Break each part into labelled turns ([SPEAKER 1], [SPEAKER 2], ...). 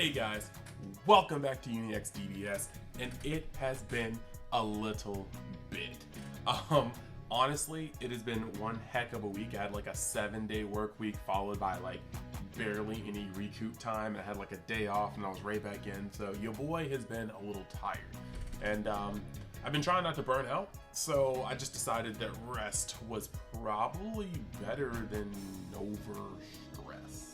[SPEAKER 1] Hey guys, welcome back to UniXDBS, and it has been a little bit. Honestly, it has been one heck of a week. I had like a 7-day work week followed by like barely any recoup time. I had like a day off and I was right back in, so your boy has been a little tired. And I've been trying not to burn out, so I just decided that rest was probably better than over-stress.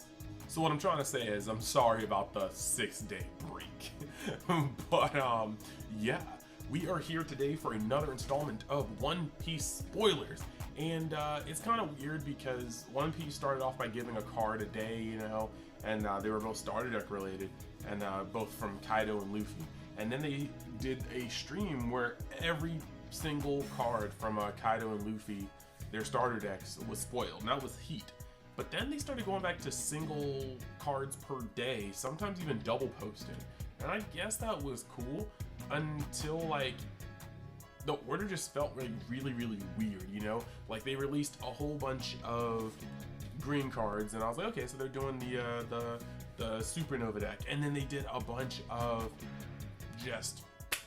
[SPEAKER 1] So what I'm trying to say is I'm sorry about the 6-day break. But yeah, we are here today for another installment of One Piece spoilers. And it's kind of weird because One Piece started off by giving a card a day, you know, and they were both starter deck related, and both from Kaido and Luffy. And then they did a stream where every single card from Kaido and Luffy, their starter decks, was spoiled, and that was Heat. But then they started going back to single cards per day, sometimes even double posting. And I guess that was cool until like the order just felt like really weird, you know? Like they released a whole bunch of green cards and I was like, okay, so they're doing the Supernova deck. And then they did a bunch of just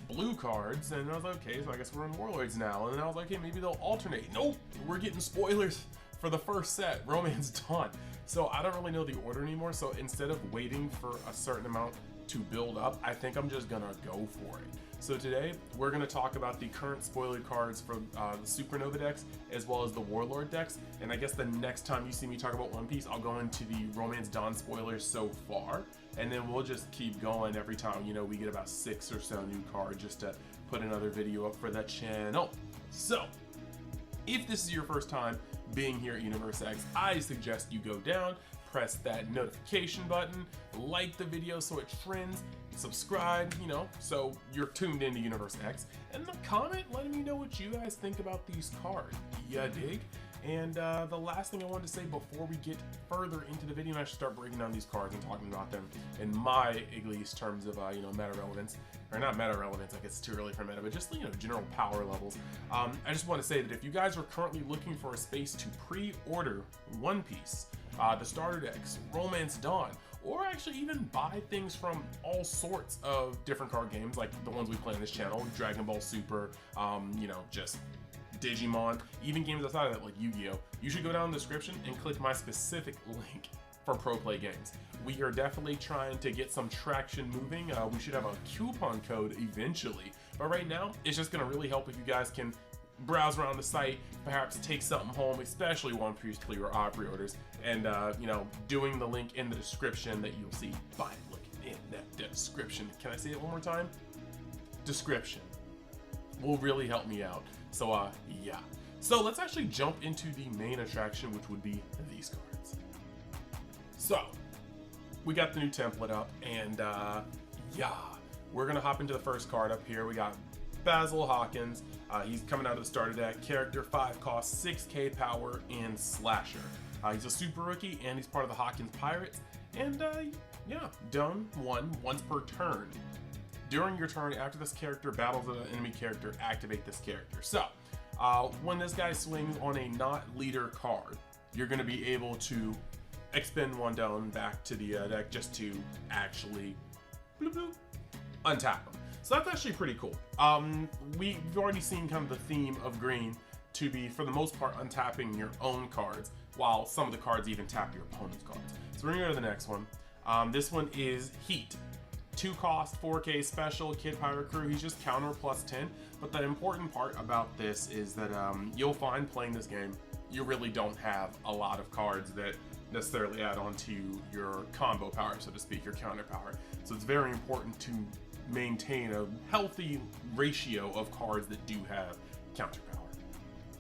[SPEAKER 1] blue cards and I was like, okay, so I guess we're in Warlords now. And then I was like, hey, maybe they'll alternate. Nope, we're getting spoilers for the first set, Romance Dawn. So I don't really know the order anymore. So instead of waiting for a certain amount to build up, I think I'm just gonna go for it. So today we're gonna talk about the current spoiler cards for the Supernova decks as well as the Warlord decks. And I guess the next time you see me talk about One Piece, I'll go into the Romance Dawn spoilers so far, and then we'll just keep going every time, you know, we get about 6 or so new cards just to put another video up for the channel. So if this is your first time being here at UniverseX, I suggest you go down, press that notification button, like the video so it trends, subscribe, you know, so you're tuned into UniverseX, and the comment letting me know what you guys think about these cards. Ya dig? And the last thing I wanted to say before we get further into the video and I should start breaking down these cards and talking about them in my, at least, terms of, you know, meta relevance, or not meta relevance, I guess it's too early for meta, but just, you know, general power levels. I just want to say that if you guys are currently looking for a space to pre-order One Piece, the starter decks, Romance Dawn, or actually even buy things from all sorts of different card games, like the ones we play on this channel, Dragon Ball Super, you know, just Digimon, even games outside of that like Yu-Gi-Oh! You should go down in the description and click my specific link for Pro Play Games. We are definitely trying to get some traction moving. We should have a coupon code eventually, but right now it's just gonna really help if you guys can browse around the site, perhaps take something home, especially One Piece pre-orders, and you know, doing the link in the description that you'll see by looking in that description. Can I say it one more time? Description will really help me out. So yeah. So let's actually jump into the main attraction, which would be these cards. So we got the new template up, and yeah, we're gonna hop into the first card up here. We got Basil Hawkins. He's coming out of the starter deck. Character 5 cost 6k power and slasher. He's a super rookie and he's part of the Hawkins Pirates. And yeah, done once per turn. During your turn, after this character battles an enemy character, activate this character. So when this guy swings on a not leader card, you're going to be able to expend 1 down back to the deck just to actually bloop, bloop, untap him. So that's actually pretty cool. We've already seen kind of the theme of green to be, for the most part, untapping your own cards, while some of the cards even tap your opponent's cards. So we're gonna go to the next one. This one is Heat. 2 cost, 4k special, Kid Pirate Crew. He's just counter plus 10. But the important part about this is that you'll find playing this game, you really don't have a lot of cards that necessarily add on to your combo power, so to speak, your counter power. So it's very important to maintain a healthy ratio of cards that do have counter power.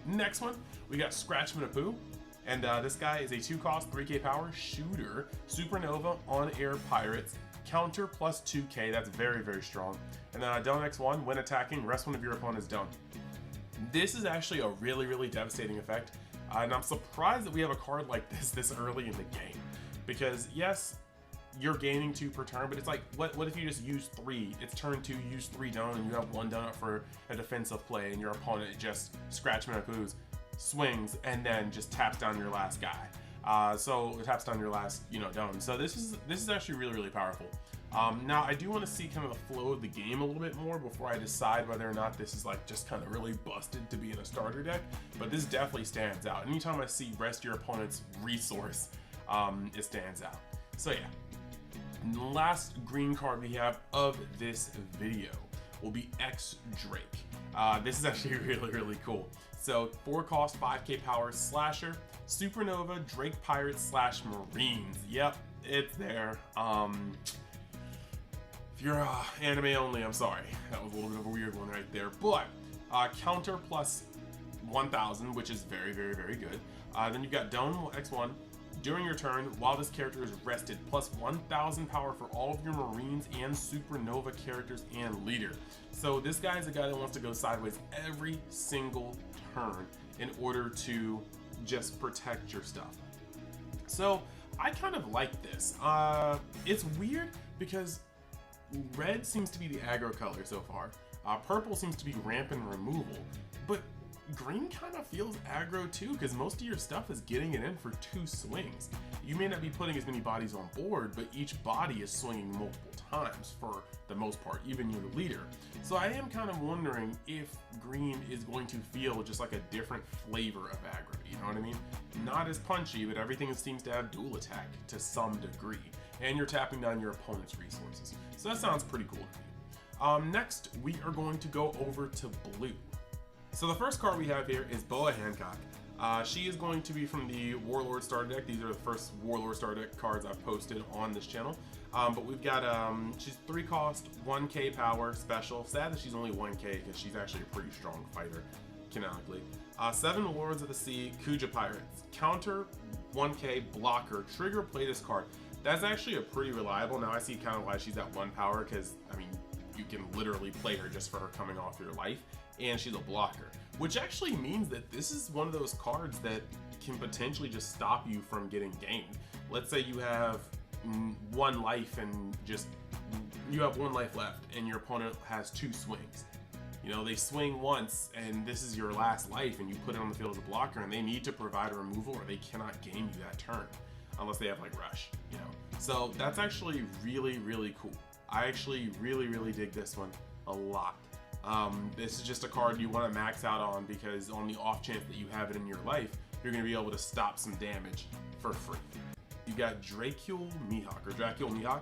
[SPEAKER 1] Next one, we got Scratchman-a-Poo, and this guy is a 2 cost, 3k power shooter, Supernova on air pirates, counter plus 2k. That's very strong. And then down next one, when attacking, rest one of your opponent's down. This is actually a really devastating effect, and I'm surprised that we have a card like this early in the game, because yes, you're gaining 2 per turn, but it's like, what if you just use 3? It's turn 2, use 3 down, and you have 1 down for a defensive play, and your opponent just Scratchman-a-Poos, swings, and then just taps down your last guy. So it taps down your last, you know, down. So this is actually really powerful. Now, I do want to see kind of the flow of the game a little bit more before I decide whether or not this is like just kind of really busted to be in a starter deck, but this definitely stands out. Anytime I see rest your opponent's resource, it stands out. So yeah, and the last green card we have of this video will be X Drake. This is actually really cool. So 4 cost, 5k power, slasher, supernova, Drake pirate slash marines. Yep, it's there. If you're anime only, I'm sorry. That was a little bit of a weird one right there. But counter plus 1000, which is very good. Then you've got Dome X1. During your turn, while this character is rested, plus 1000 power for all of your Marines and Supernova characters and leader. So this guy is a guy that wants to go sideways every single turn in order to just protect your stuff. So I kind of like this. It's weird because red seems to be the aggro color so far. Purple seems to be ramp and removal, but green kind of feels aggro too, because most of your stuff is getting it in for 2 swings. You may not be putting as many bodies on board, but each body is swinging multiple times for the most part, even your leader. So I am kind of wondering if green is going to feel just like a different flavor of aggro, you know what I mean? Not as punchy, but everything seems to have dual attack to some degree, and you're tapping down your opponent's resources. So that sounds pretty cool to me. Next, we are going to go over to blue. So the first card we have here is Boa Hancock. She is going to be from the Warlords starter deck. These are the first Warlords starter deck cards I've posted on this channel. But we've got, she's 3 cost, 1k power, special. Sad that she's only 1k because she's actually a pretty strong fighter, canonically. 7 Lords of the Sea, Kuja Pirates. Counter, 1k, blocker, trigger, play this card. That's actually a pretty reliable. Now I see kind of why she's at 1 power, because, I mean, you can literally play her just for her coming off your life. And she's a blocker, which actually means that this is one of those cards that can potentially just stop you from getting gamed. Let's say you have 1 life and you have 1 life left and your opponent has 2 swings. You know, they swing once and this is your last life and you put it on the field as a blocker and they need to provide a removal or they cannot game you that turn unless they have like rush, you know. So that's actually really cool. I actually really dig this one a lot. This is just a card you want to max out on because on the off chance that you have it in your life, you're going to be able to stop some damage for free. You got Dracula Mihawk,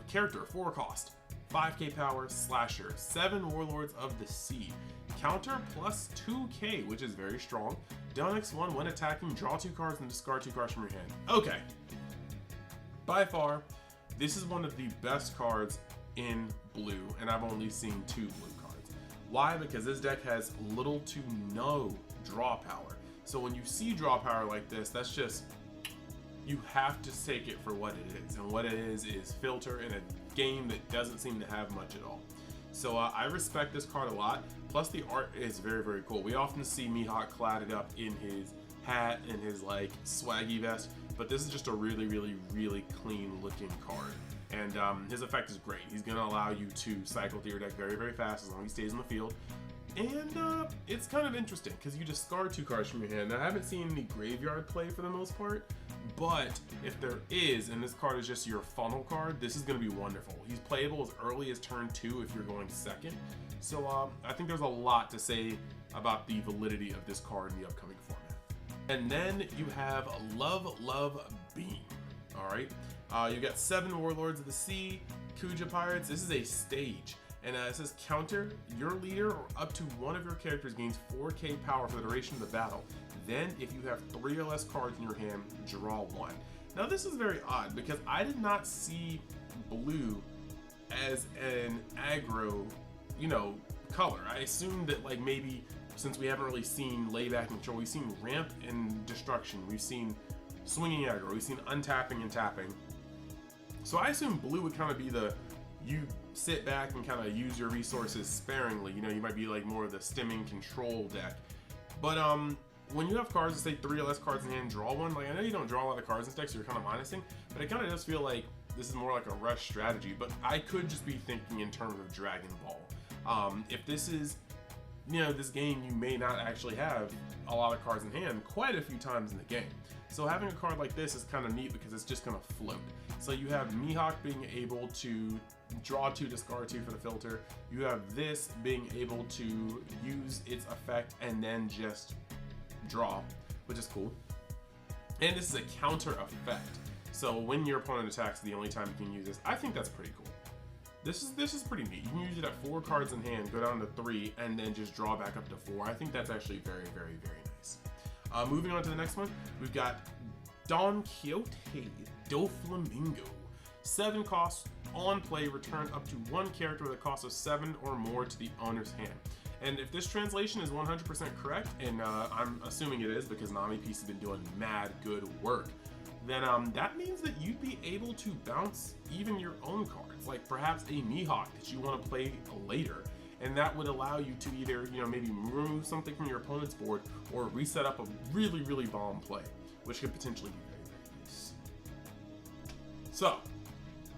[SPEAKER 1] character 4 cost, 5k power, slasher, 7 Warlords of the Sea, counter plus 2k, which is very strong. Done X1 when attacking, draw 2 cards and discard 2 cards from your hand. Okay, by far, this is one of the best cards in blue, and I've only seen 2 blue cards. Why? Because this deck has little to no draw power. So when you see draw power like this, that's just, you have to take it for what it is, and what it is filter in a game that doesn't seem to have much at all. So I respect this card a lot, plus the art is very cool. We often see Mihawk cladded up in his hat and his like swaggy vest, but this is just a really clean looking card. And his effect is great. He's going to allow you to cycle through your deck very fast as long as he stays in the field. And it's kind of interesting because you discard 2 cards from your hand. Now, I haven't seen any graveyard play for the most part, but if there is, and this card is just your funnel card, this is going to be wonderful. He's playable as early as turn 2 if you're going second. So I think there's a lot to say about the validity of this card in the upcoming format. And then you have Love Beam. All right. You got 7 Warlords of the Sea, Kuja Pirates. This is a stage, and it says counter, your leader or up to one of your characters gains 4k power for the duration of the battle. Then, if you have 3 or less cards in your hand, draw 1. Now, this is very odd because I did not see blue as an aggro, you know, color. I assumed that like maybe since we haven't really seen layback and control, we've seen ramp and destruction, we've seen swinging aggro, we've seen untapping and tapping. So I assume blue would kind of be the, you sit back and kind of use your resources sparingly. You know, you might be like more of the stemming control deck. But when you have cards that say 3 or less cards in hand, draw 1. Like I know you don't draw a lot of cards in decks, so you're kind of minusing, but it kind of does feel like this is more like a rush strategy. But I could just be thinking in terms of Dragon Ball. If this is this game you may not actually have a lot of cards in hand quite a few times in the game. So having a card like this is kind of neat because it's just going to float. So you have Mihawk being able to draw 2, discard 2 for the filter. You have this being able to use its effect and then just draw, which is cool. And this is a counter effect. So when your opponent attacks, the only time you can use this. I think that's pretty cool. This is pretty neat. You can use it at 4 cards in hand, go down to 3, and then just draw back up to 4. I think that's actually very, very, very nice. Moving on to the next one, we've got Don Quixote do Flamingo. 7 costs, on play, return up to 1 character with a cost of 7 or more to the owner's hand. And if this translation is 100% correct, and I'm assuming it is because Nami Piece has been doing mad good work, then that means that you'd be able to bounce even your own cards, like perhaps a Mihawk that you want to play later. And that would allow you to either, maybe remove something from your opponent's board or reset up a really, really bomb play, which could potentially be very, very nice. So,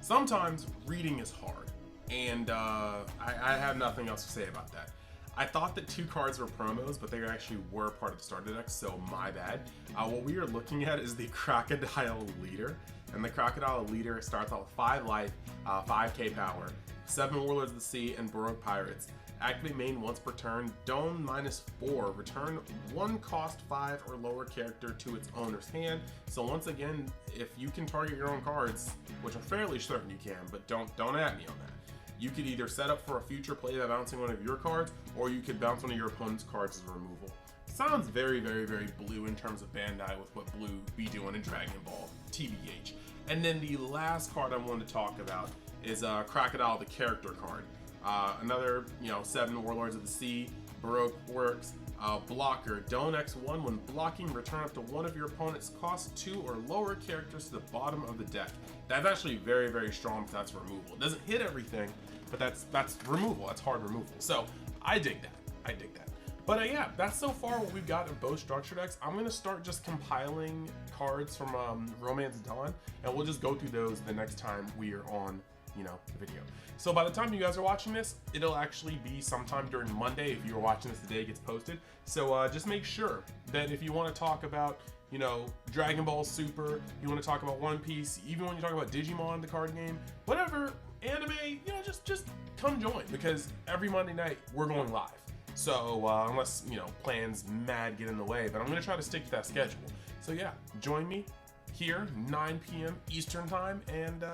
[SPEAKER 1] sometimes reading is hard, and I have nothing else to say about that. I thought that 2 cards were promos, but they actually were part of the starter deck, so my bad. What we are looking at is the Crocodile Leader, and the Crocodile Leader starts out with 5 life, 5k power, 7 Warlords of the Sea, and Baroque Pirates. Activate main once per turn, Dome -4, return 1 cost 5 or lower character to its owner's hand. So once again, if you can target your own cards, which I'm fairly certain you can, but don't at me on that. You could either set up for a future play by bouncing one of your cards, or you could bounce one of your opponent's cards as a removal. Sounds very, very, very blue in terms of Bandai with what Blue be doing in Dragon Ball, TBH. And then the last card I wanted to talk about is Crocodile, the character card. Another, 7 Warlords of the Sea, Baroque works, blocker. Don't X1 when blocking, return up to 1 of your opponent's cost 2 or lower characters to the bottom of the deck. That's actually very, very strong because that's removal. It doesn't hit everything, but that's removal. That's hard removal. So I dig that. I dig that. But yeah, that's so far what we've got in both structure decks. I'm going to start just compiling cards from Romance Dawn, and we'll just go through those the next time we are on the video. So by the time you guys are watching this, it'll actually be sometime during Monday if you're watching this the day it gets posted. So just make sure that if you want to talk about, Dragon Ball Super, you want to talk about One Piece, even when you talk about Digimon, the card game, whatever, anime, just come join, because every Monday night we're going live. So unless, plans mad get in the way, but I'm going to try to stick to that schedule. So yeah, join me here, 9 p.m. Eastern time, and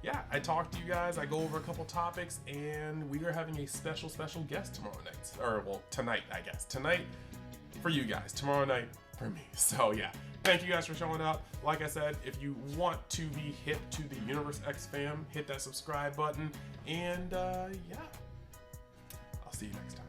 [SPEAKER 1] yeah, I talk to you guys, I go over a couple topics, and we are having a special guest tomorrow night. Or, well, tonight, I guess. Tonight for you guys, tomorrow night for me. So, yeah, thank you guys for showing up. Like I said, if you want to be hip to the Universe X fam, hit that subscribe button, and yeah, I'll see you next time.